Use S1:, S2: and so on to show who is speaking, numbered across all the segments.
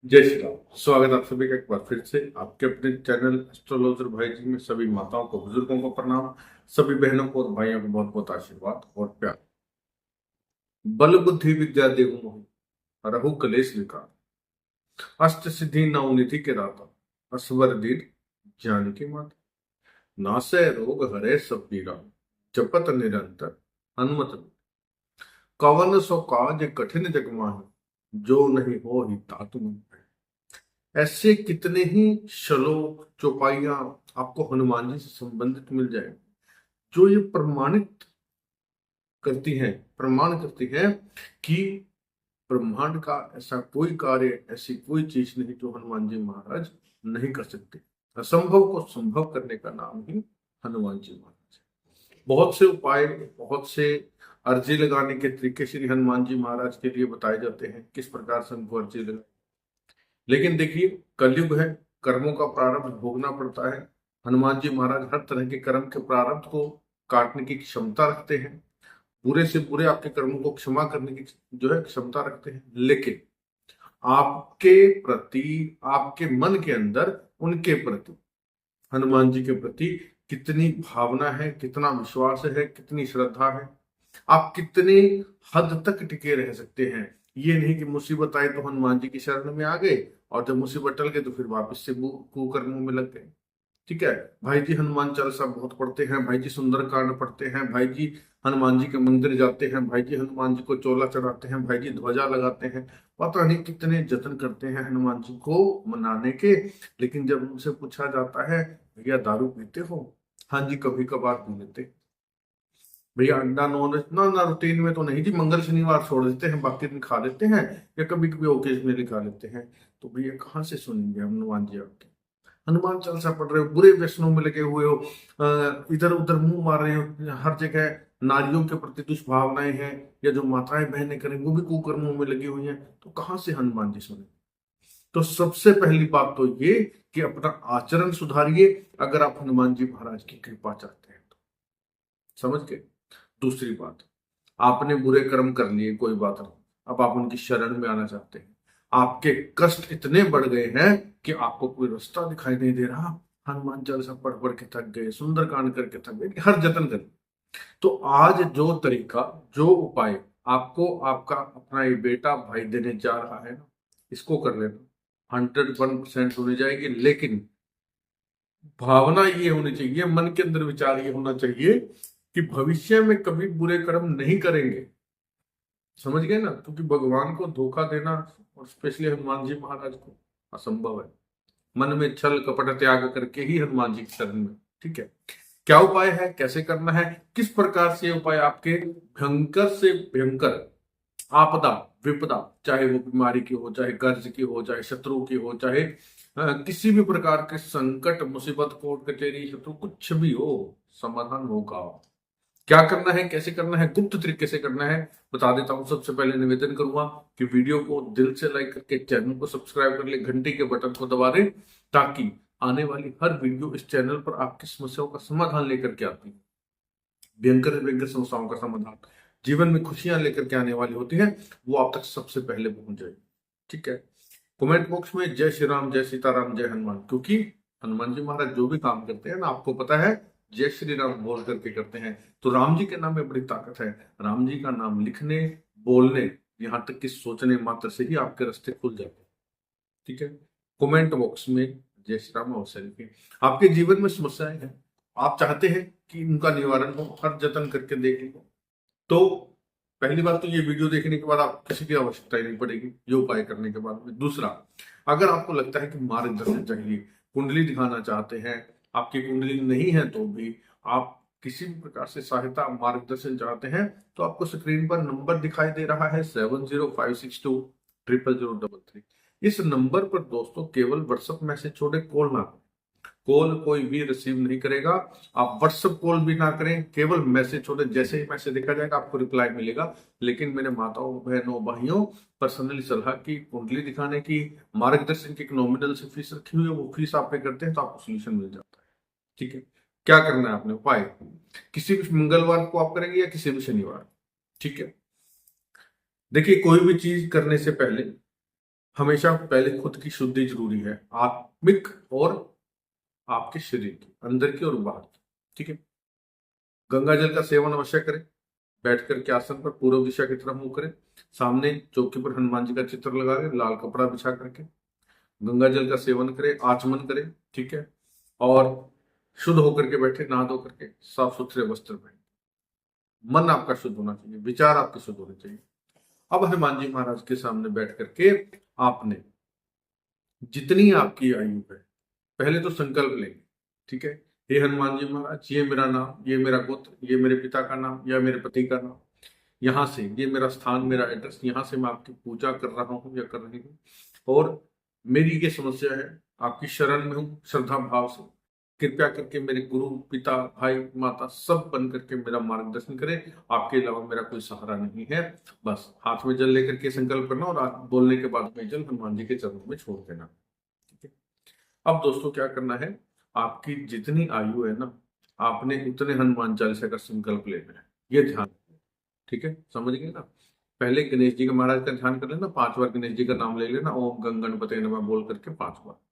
S1: जय श्री राम। स्वागत है आप सभी का एक बार फिर से आपके अपने चैनल एस्ट्रोलॉजर भाई जी में। सभी माताओं को, बुजुर्गों को प्रणाम। सभी बहनों को और भाइयों को बहुत बहुत आशीर्वाद और प्यार। बल बुद्धि विद्या देहु मोहि, रहु कलेश विकार। अष्ट सिद्धि नौ निधि के दाता, असवर दीन जानकी माता। नासै रोग हरै सब पीरा, जपत निरंतर हनुमत। कवन सो काज कठिन जग माहि, जो नहीं हो ही तातु मन। ऐसे कितने ही श्लोक चौपाइयां आपको हनुमान जी से संबंधित मिल जाए, जो ये प्रमाणित करती हैं, प्रमाण करती हैं कि ब्रह्मांड का ऐसा कोई कार्य, ऐसी कोई चीज नहीं जो हनुमान जी महाराज नहीं कर सकते। असंभव को संभव करने का नाम ही हनुमान जी महाराज है। बहुत से उपाय, बहुत से अर्जी लगाने के तरीके श्री हनुमान जी महाराज के लिए बताए जाते हैं, किस प्रकार से हमको अर्जी लगाए। लेकिन देखिए, कलयुग है, कर्मों का प्रारब्ध भोगना पड़ता है। हनुमान जी महाराज हर तरह के कर्म के प्रारब्ध को काटने की क्षमता रखते हैं, बुरे से बुरे आपके कर्मों को क्षमा करने की जो है क्षमता रखते हैं। लेकिन आपके प्रति, आपके मन के अंदर उनके प्रति, हनुमान जी के प्रति कितनी भावना है, कितना विश्वास है, कितनी श्रद्धा है, आप कितनी हद तक टिके रह सकते हैं। ये नहीं कि मुसीबत आई तो हनुमान जी की शरण में आ गए और जब मुसीबत टल गई तो फिर वापस से कुकर्मों में लग गए। ठीक है, भाई जी हनुमान चालीसा बहुत पढ़ते हैं, भाई जी सुंदरकांड पढ़ते हैं, भाई जी हनुमान जी के मंदिर जाते हैं, भाई जी हनुमान जी को चोला चढ़ाते हैं, भाई जी ध्वजा लगाते हैं, पता नहीं कितने जतन करते हैं हनुमान जी को मनाने के। लेकिन जब उनसे पूछा जाता है, भैया दारू पीते हो? हाँ जी, कभी कभार पी लेते। भैया अंडा नॉन वेज ना ना, रूटीन में तो नहीं जी, मंगल शनिवार छोड़ देते हैं, बाकी दिन खा लेते हैं, या कभी कभी ओकेजनली खा लेते हैं। तो भैया कहाँ से सुनेंगे हनुमान जी आपके? हनुमान चालीसा पढ़ रहे हो, बुरे व्यसनों में लगे हुए हो, इधर उधर मुंह मार रहे हो, हर जगह नारियों के प्रति दुष्भावनाएं हैं, या जो माताएं बहनें करें वो भी कुकर्मों में लगी हुई हैं, तो कहाँ से हनुमान जी सुने? तो सबसे पहली बात तो ये कि अपना आचरण सुधारिए, अगर आप हनुमान जी महाराज की कृपा चाहते हैं तो। समझ गए? दूसरी बात, आपने बुरे कर्म कर लिए, कोई बात नहीं, अब आप उनकी शरण में आना चाहते हैं। आपके कष्ट इतने बढ़ गए हैं कि आपको कोई रास्ता दिखाई नहीं दे रहा, हनुमान चालीसा पढ़ पढ़ के थक गए, सुंदरकांड करके थक गए, हर जतन कर। तो आज जो तरीका, जो उपाय आपको आपका अपना ये बेटा भाई देने जा रहा है ना, इसको कर लेना, 101% होने जाएगी। लेकिन भावना ये होनी चाहिए, मन के अंदर विचार ये होना चाहिए कि भविष्य में कभी बुरे कर्म नहीं करेंगे। समझ गए ना? क्योंकि भगवान को धोखा देना, और स्पेशली हनुमान जी महाराज को, असंभव है। मन में छल कपट त्याग करके ही हनुमान जी की शरण में। ठीक है, क्या उपाय है, कैसे करना है, किस प्रकार से उपाय आपके भयंकर से भयंकर आपदा, विपदा, चाहे वो बीमारी की हो, चाहे कर्ज की हो, चाहे शत्रु की हो, चाहे किसी भी प्रकार के संकट, मुसीबत, कोर्ट कचहरी, शत्रु, कुछ भी हो, समाधान होगा। क्या करना है, कैसे करना है, गुप्त तरीके से करना है, बता देता हूं। सबसे पहले निवेदन करूंगा कि वीडियो को दिल से लाइक करके चैनल को सब्सक्राइब कर ले, घंटी के बटन को दबा दे, ताकि आने वाली हर वीडियो इस चैनल पर आपकी समस्याओं का समाधान लेकर के आती है। भयंकर से भयंकर समस्याओं का समाधान, जीवन में खुशियां लेकर के आने वाली होती है, वो आप तक सबसे पहले पहुंच जाएगी। ठीक है, कमेंट बॉक्स में जय श्री राम, जय सीताराम, जय हनुमान, क्योंकि हनुमान जी महाराज जो भी काम करते हैं ना, आपको पता है, जय श्री राम बोल करके करते हैं। तो राम जी के नाम में बड़ी ताकत है। राम जी का नाम लिखने, बोलने, यहां तक कि सोचने मात्र से ही आपके रास्ते खुल जाते हैं। ठीक है, कमेंट बॉक्स में जय श्री राम अवश्य लिखें। आपके जीवन में समस्याएं हैं, आप चाहते हैं कि उनका निवारण हो, हर जतन करके देख लो, तो पहली बात तो ये वीडियो देखने के बाद आप किसी की आवश्यकता ही नहीं पड़ेगी, ये उपाय करने के बाद में। दूसरा, अगर आपको लगता है कि मार्गदर्शन चाहिए, कुंडली दिखाना चाहते हैं, आपकी कुंडली नहीं है तो भी आप किसी भी प्रकार से सहायता, मार्गदर्शन चाहते हैं, तो आपको स्क्रीन पर नंबर दिखाई दे रहा है 7056200033। इस नंबर पर दोस्तों केवल व्हाट्सएप मैसेज छोड़े, कॉल ना करें। कॉल कोई भी रिसीव नहीं करेगा, आप व्हाट्सएप कॉल भी ना करें, केवल मैसेज छोड़े। जैसे ही मैसेज देखा जाएगा आपको रिप्लाई मिलेगा। लेकिन मेरे माताओं, बहनों, भाइयों, पर्सनली सलाह की, कुंडली दिखाने की, मार्गदर्शन की एक नॉमिनल से फीस रखी हुई है, वो फीस आप पे करते हैं तो आपको सोल्यूशन मिल जाता है। ठीक है, क्या करना है आपने उपाय, किसी भी मंगलवार को आप करेंगे या किसी भी शनिवार। ठीक है, देखिए, कोई भी चीज करने से पहले हमेशा पहले खुद की शुद्धि जरूरी है, आत्मिक और आपके शरीर की, अंदर की और बाहर की। ठीक है। गंगा जल का सेवन अवश्य करें। बैठ करके आसन पर पूर्व दिशा की तरफ मुंह करें। सामने चौकी पर हनुमान जी का चित्र लगा के लाल कपड़ा बिछा करके गंगा जल का सेवन करें, आचमन करें। ठीक है। और शुद्ध होकर के बैठे, नहा धो करके साफ सुथरे वस्त्र पहने। मन आपका शुद्ध होना चाहिए, विचार आपके शुद्ध होने चाहिए। अब हनुमान जी महाराज के सामने बैठ करके आपने जितनी आपकी आयु है, पहले तो संकल्प लेंगे। ठीक है। हे हनुमान जी महाराज, ये मेरा नाम, ये मेरा गोत्र, ये मेरे पिता का नाम या मेरे पति का नाम, यहाँ से ये मेरा स्थान, मेरा एड्रेस, यहाँ से मैं आपकी पूजा कर रहा हूँ या कर रही हूँ, और मेरी ये समस्या है, आपकी शरण में हूँ, श्रद्धा भाव से कृपया करके मेरे गुरु, पिता, भाई, माता सब बन करके मेरा मार्गदर्शन करें। आपके अलावा मेरा कोई सहारा नहीं है। बस हाथ में जल लेकर के संकल्प करना और बोलने के बाद में जल हनुमान जी के चरणों में छोड़ देना। ठीक है। अब दोस्तों क्या करना है, आपकी जितनी आयु है ना, आपने उतने हनुमान चालीसा का संकल्प लेना है, ये ध्यान। ठीक है, समझ गए ना। पहले गणेश जी का, महाराज का ध्यान कर लेना, 5 बार गणेश जी का नाम ले लेना, ओम गंग गणपते नमः बोल करके 5 बार।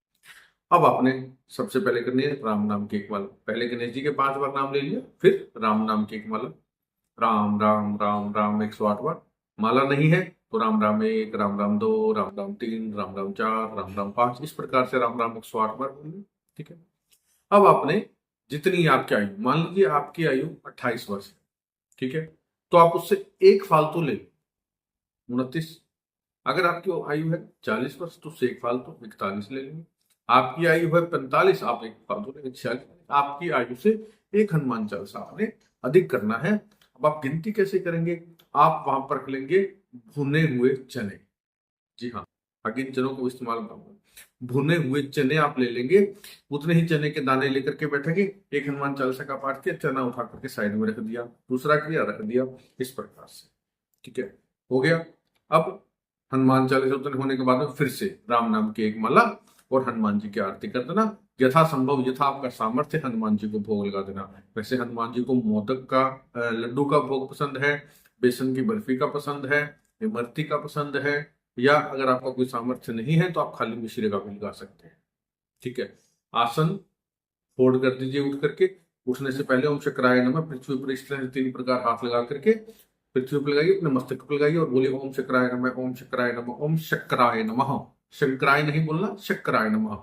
S1: अब आपने सबसे पहले करनी है राम नाम की एक माला। पहले गणेश जी के 5 बार नाम ले लिया, फिर राम नाम की एक माला। राम राम राम राम 108 बार। माला नहीं है तो राम राम 1, राम राम 2, राम राम 3, राम राम 4, राम राम 5, इस प्रकार से राम राम 108 बार बोलिए। ठीक है। अब आपने जितनी आपकी आयु, मान लीजिए आपकी आयु 28 वर्ष है। ठीक है। तो आप उससे एक फालतू ले, 29। अगर आपकी आयु है 40 वर्ष तो उससे एक फालतू 41 ले लेंगे। आपकी आयु है 45, आप एक फालतू लेंगे 46। आपकी आयु से एक हनुमान चालीसा आपने अधिक करना है। अब आप गिनती कैसे करेंगे, आप वहां पर रख लेंगे भुने हुए चने। जी हाँ, आगे इन चनों को इस्तेमाल करूंगा। भुने हुए चने आप ले लेंगे, उतने ही चने के दाने लेकर के बैठेंगे, एक हनुमान चालीसा का पाठ किया, चना उठा करके साइड में रख दिया, दूसरा किया रख दिया, इस प्रकार से। ठीक है, हो गया। अब हनुमान चालीसा उतने होने के बाद में फिर से राम नाम की एक माला और हनुमान जी की आरती कर देना। यथा संभव, यथा आपका सामर्थ्य, हनुमान जी को भोग लगा देना। वैसे हनुमान जी को मोदक का, लड्डू का भोग पसंद है, बेसन की बर्फी का पसंद है, इमरती का पसंद है, या अगर आपका कोई सामर्थ्य नहीं है तो आप खाली मिश्री का भी लगा सकते हैं। ठीक है। आसन फोल्ड कर दीजिए उठ करके। उठने से पहले ओम शक्राय नमः पृथ्वी पर इस तरह से 3 प्रकार हाथ लगा करके पृथ्वी पर लगाइए, अपने मस्तक पर लगाइए और बोलिए ओम शक्राय नमः, ओम शक्राय नमः, ओम शक्राय नमः। शंकराय नहीं बोलना, शक्राय नमः।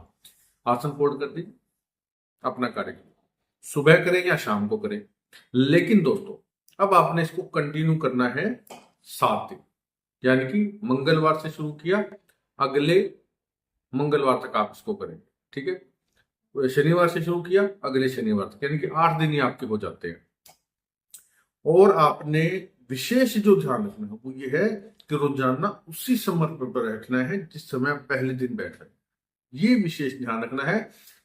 S1: आसन फोल्ड कर दीजिए, अपना कार्य करें। सुबह करें या शाम को करें, लेकिन दोस्तों अब आपने इसको कंटिन्यू करना है 7 दिन, यानी कि मंगलवार से शुरू किया, अगले मंगलवार तक आप इसको करेंगे। ठीक है। शनिवार से शुरू किया, अगले शनिवार तक, यानी कि 8 दिन ही आपके हो जाते हैं। और आपने विशेष जो ध्यान रखना है वो ये है कि रोजाना उसी समय पर बैठना है जिस समय आप पहले दिन बैठ रहे हैं। ये विशेष ध्यान रखना है,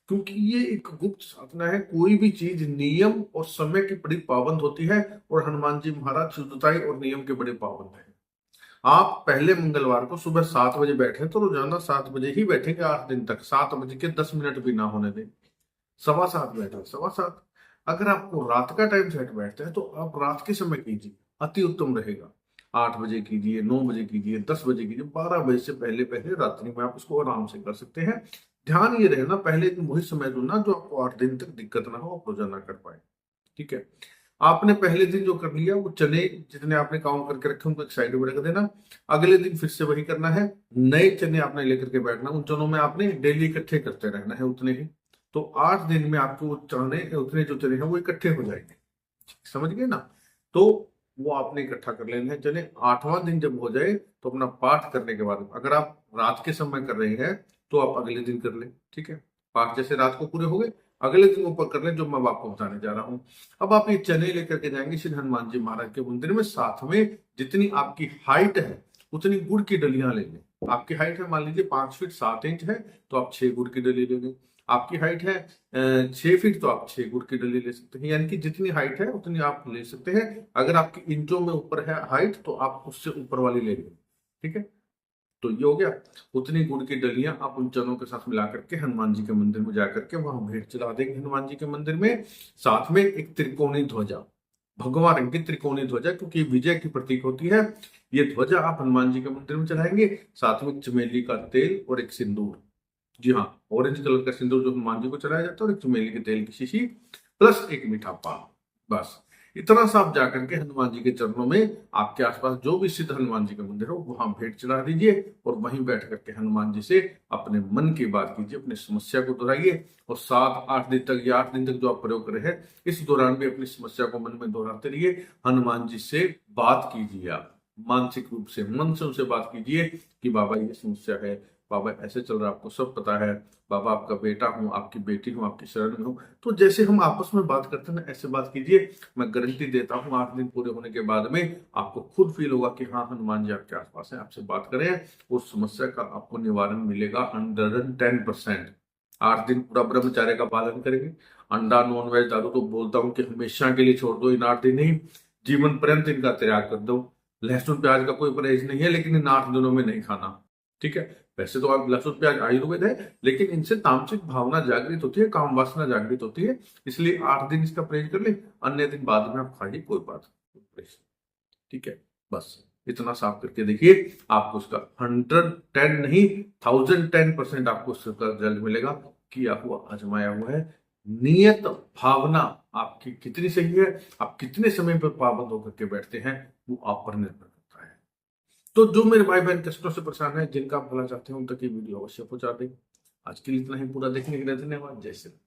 S1: क्योंकि ये एक गुप्त साधना है। कोई भी चीज नियम और समय की बड़ी पाबंद होती है, और हनुमान जी महाराज शुद्धताई और नियम के बड़े पाबंद है। आप पहले मंगलवार को सुबह 7 बजे बैठे तो रोजाना 7 बजे ही बैठेंगे 8 दिन तक। 7 बजे के 10 मिनट भी ना होने दें। 7:15 बैठे, 7:15। अगर आपको रात का टाइम सेट बैठता है तो आप रात के समय कीजिए, अति उत्तम रहेगा। 8 बजे कीजिए, 9 बजे कीजिए, 10 बजे कीजिए, 12 बजे से पहले पहले रात्रि में आप इसको आराम से कर सकते हैं। ध्यान ये रहना, पहले दिन वही समय चुनना जो आपको 8 दिन तक दिक्कत ना हो, आप रोजाना कर पाए। ठीक है। आपने पहले दिन जो कर लिया वो चने जितने आपने काउंट करके रखे उनको एक साइड में रख देना। अगले दिन फिर से वही करना है, नए चने आपने लेकर के बैठना, उन चनों में आपने डेली इकट्ठे करते रहना है उतने ही। तो 8 दिन में आपको वो चने, उतने जो चने हैं वो इकट्ठे हो जाएंगे। समझ गए ना। तो वो आपने इकट्ठा कर लेना है चने। 8वां दिन जब हो जाए तो अपना पाठ करने के बाद, अगर आप रात के समय कर रहे हैं तो आप अगले दिन कर लें। ठीक है। पाठ जैसे रात को पूरे हो गए, अगले दिन ऊपर कर लें, जो मैं आपको बताने जा रहा हूं। अब आप ये चने लेकर के जाएंगे श्री हनुमान जी महाराज के मंदिर में। साथ में जितनी आपकी हाइट है उतनी गुड़ की डलियां ले लें। आपकी हाइट है मान लीजिए 5 फीट 7 इंच है तो आप 6 गुड़ की डली ले लें। आपकी हाइट है 6 फीट तो आप 6 गुड़ की डली ले सकते हैं, यानी कि जितनी हाइट है उतनी आप ले सकते हैं। अगर आपकी इंचों में ऊपर है हाइट तो आप उससे ऊपर वाली ले लें। ठीक है। तो ये हो गया। उतनी गुड़ की डलियां आप उन चनों के साथ मिला करके हनुमान जी के मंदिर में जाकर के वहां भेंट चला देंगे हनुमान जी के मंदिर में। साथ में एक त्रिकोणी ध्वजा, भगवा रंग की त्रिकोणीय ध्वजा, क्योंकि ये विजय की प्रतीक होती है। ये ध्वजा आप हनुमान जी के मंदिर में चढ़ाएंगे, साथ में चमेली का तेल और एक सिंदूर, जी हाँ, ऑरेंज कलर का सिंदूर जो हनुमान जी को चढ़ाया जाता है, और एक चमेली के तेल की शीशी प्लस एक मीठा पान, बस इतना सा आप जाकर के हनुमान जी के चरणों में आपके आसपास जो भी सिद्ध हनुमान जी का मंदिर हो वहां भेंट चढ़ा दीजिए, और वहीं बैठ करके हनुमान जी से अपने मन की बात कीजिए, अपनी समस्या को दोहराइए, और 7-8 दिन तक या 8 दिन तक जो आप प्रयोग कर रहे हैं, इस दौरान भी अपनी समस्या को मन में दोहराते रहिए। हनुमान जी से बात कीजिए, आप मानसिक रूप से मन से उनसे बात कीजिए कि बाबा ये समस्या है, बाबा ऐसे चल रहा है, आपको सब पता है, बाबा आपका बेटा हूँ, आपकी बेटी हूँ, आपकी शरण में हूँ। तो जैसे हम आपस में बात करते हैं ना, ऐसे बात कीजिए। मैं गारंटी देता हूँ 8 दिन पूरे होने के बाद में आपको खुद फील होगा कि हाँ, हनुमान जी आपके आसपास है, आपसे बात करें, उस समस्या का आपको निवारण मिलेगा 110%। 8 दिन पूरा ब्रह्मचर्य का पालन करेंगे, अंडा नॉनवेज दारू तो बोलता हूँ कि हमेशा के लिए छोड़ दो, इन 8 दिन नहीं, जीवन पर्यंत इनका त्याग कर दो। लहसुन प्याज का कोई परहेज नहीं है, लेकिन इन 8 दिनों में नहीं खाना, ठीक है। वैसे तो आप लहसुन प्याज आयुर्वेद है, लेकिन इनसे तामसिक भावना जागृत होती है, काम वासना जागृत होती है, इसलिए 8 दिन इसका परहेज कर ले, अन्य दिन बाद में आप खाइए, कोई बात नहीं, ठीक है। बस इतना साफ करके देखिए, आपको उसका 110 नहीं 1010% आपको उसका रिजल्ट मिलेगा। किया हुआ आजमाया हुआ है। नियत भावना आपकी कितनी सही है, आप कितने समय पर पाबंद होकर के बैठते हैं, वो आप पर निर्भर करता है। तो जो मेरे भाई बहन कष्टों से परेशान है, जिनका आप भला चाहते हैं, उन तक ये वीडियो अवश्य पहुंचा दें। आज के लिए इतना ही, पूरा देखने के लिए धन्यवाद। जय श्री राम।